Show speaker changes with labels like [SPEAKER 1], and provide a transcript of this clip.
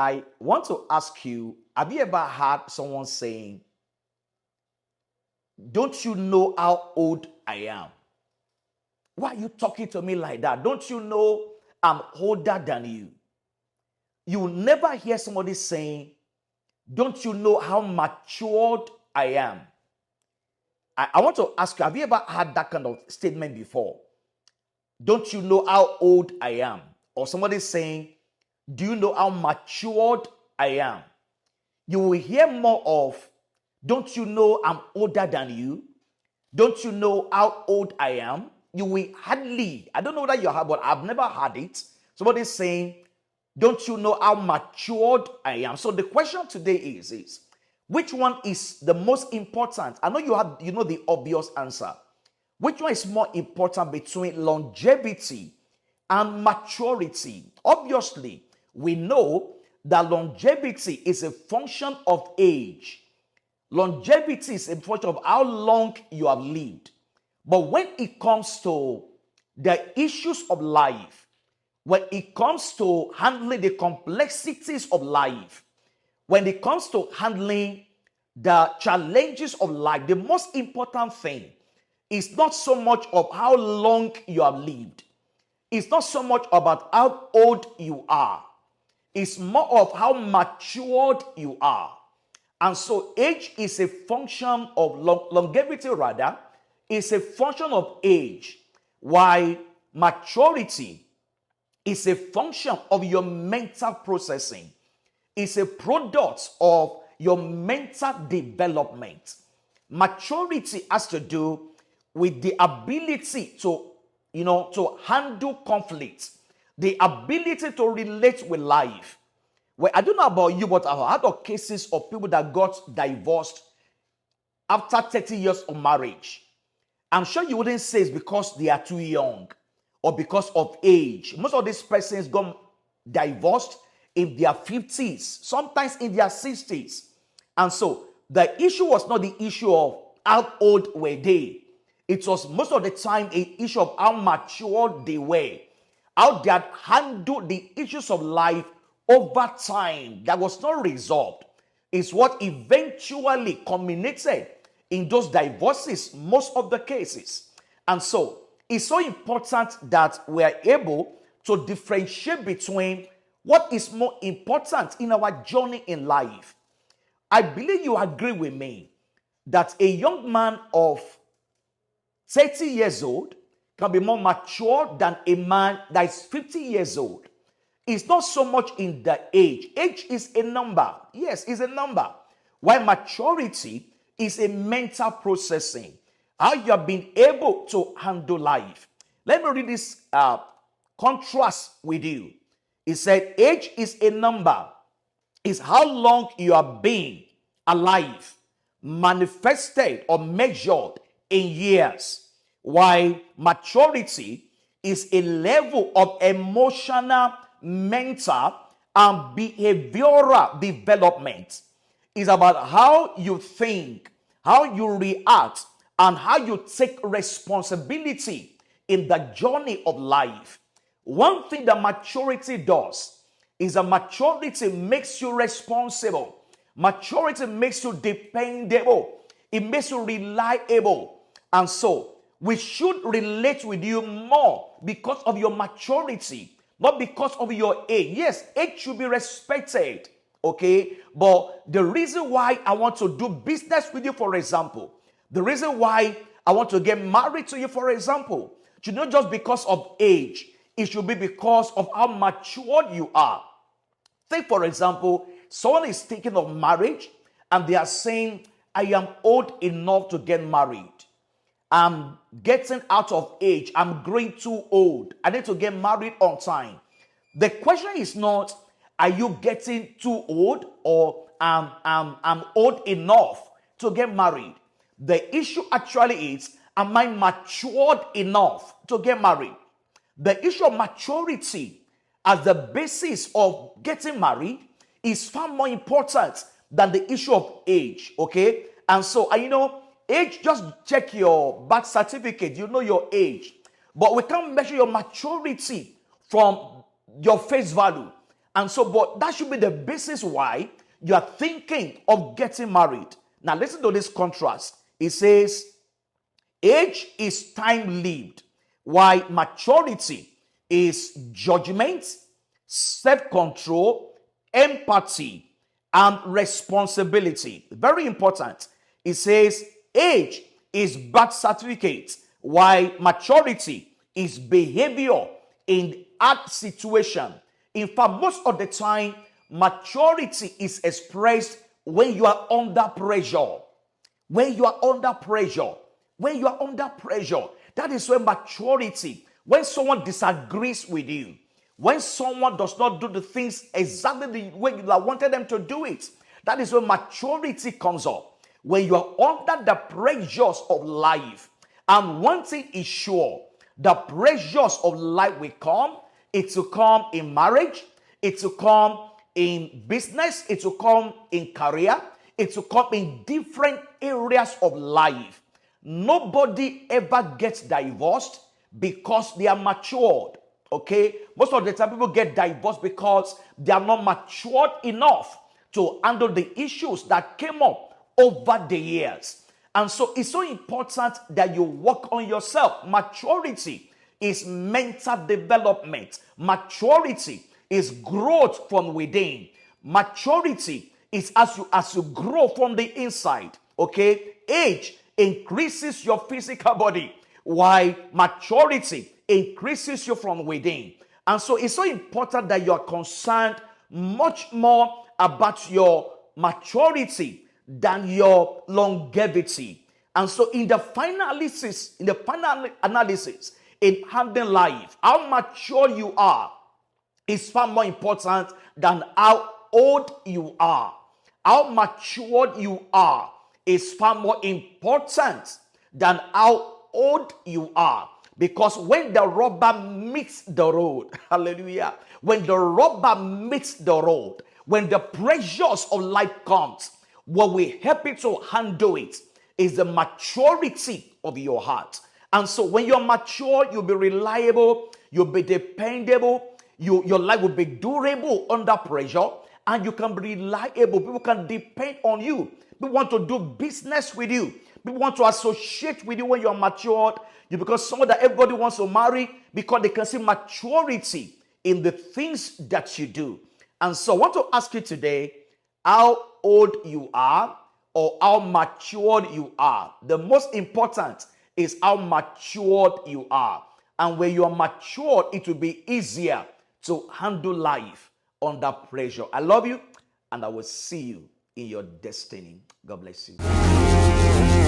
[SPEAKER 1] I want to ask you, have you ever heard someone saying, don't you know how old I am? Why are you talking to me like that? Don't you know I'm older than you? You will never hear somebody saying, don't you know how matured I am? I want to ask you, have you ever had that kind of statement before? Don't you know how old I am? Or somebody saying, do you know how matured I am? You will hear more of, don't you know I'm older than you? Don't you know how old I am? You will hardly, I don't know that you have, but I've never had it. Somebody saying, don't you know how matured I am? So the question today is which one is the most important? I know you know the obvious answer. Which one is more important between longevity and maturity? Obviously, we know that longevity is a function of age. Longevity is a function of how long you have lived. But when it comes to the issues of life, when it comes to handling the complexities of life, when it comes to handling the challenges of life, the most important thing is not so much of how long you have lived. It's not so much about how old you are. It's more of how matured you are. And so age is a function of longevity, rather, is a function of age, while maturity is a function of your mental processing. It's a product of your mental development. Maturity has to do with the ability to handle conflict, the ability to relate with life. Well, I don't know about you, but I've heard of cases of people that got divorced after 30 years of marriage. I'm sure you wouldn't say it's because they are too young or because of age. Most of these persons got divorced in their 50s, sometimes in their 60s. And so the issue was not the issue of how old were they. It was most of the time an issue of how mature they were, how they had handled the issues of life over time that was not resolved. Is what eventually culminated in those divorces, most of the cases. And so it's so important that we are able to differentiate between what is more important in our journey in life. I believe you agree with me that a young man of 30 years old can be more mature than a man that is 50 years old. It's not so much in the age. Age is a number. Yes, it's a number. While maturity is a mental processing. How you have been able to handle life. Let me read this contrast with you. It said, age is a number. It's how long you have been alive, manifested or measured in years. While maturity is a level of emotional, mental, and behavioral development. It's about how you think, how you react, and how you take responsibility in the journey of life. One thing that maturity does is that maturity makes you responsible. Maturity makes you dependable. It makes you reliable. And so, we should relate with you more because of your maturity, not because of your age. Yes, age should be respected, okay? But the reason why I want to do business with you, for example, the reason why I want to get married to you, for example, should not just because of age. It should be because of how matured you are. Take, for example, someone is thinking of marriage and they are saying, I am old enough to get married. I'm getting out of age. I'm growing too old. I need to get married on time. The question is not, are you getting too old or I'm old enough to get married? The issue actually is, am I matured enough to get married? The issue of maturity as the basis of getting married is far more important than the issue of age, okay? And so, age, just check your birth certificate, you know your age. But we can't measure your maturity from your face value. And so, but that should be the basis why you are thinking of getting married. Now, listen to this contrast. It says, age is time lived, while maturity is judgment, self control, empathy, and responsibility. Very important. It says, age is birth certificate, while maturity is behavior in art situation. In fact, most of the time, maturity is expressed when you are under pressure. When you are under pressure. When you are under pressure. That is when maturity, when someone disagrees with you, when someone does not do the things exactly the way you wanted them to do it, that is when maturity comes up. When you are under the pressures of life. And one thing is sure, the pressures of life will come. It will come in marriage. It will come in business. It will come in career. It will come in different areas of life. Nobody ever gets divorced because they are matured. Okay? Most of the time people get divorced because they are not matured enough to handle the issues that came up over the years. And so it's so important that you work on yourself. Maturity is mental development. Maturity is growth from within. Maturity is as you grow from the inside. Okay? Age increases your physical body, while maturity increases you from within. And so it's so important that you are concerned much more about your maturity than your longevity. And so in the final analysis in handling life, how mature you are is far more important than how old you are. How matured you are is far more important than how old you are. Because when the rubber meets the road, hallelujah, when the rubber meets the road, when the pressures of life comes, what will help you to handle it is the maturity of your heart. And so when you're mature, you'll be reliable, you'll be dependable, your life will be durable under pressure, and you can be reliable. People can depend on you. People want to do business with you. People want to associate with you when you're matured. You become someone that everybody wants to marry because they can see maturity in the things that you do. And so I want to ask you today, how old you are or how matured you are. The most important is how matured you are. And when you are matured, it will be easier to handle life under pressure. I love you, and I will see you in your destiny. God bless you.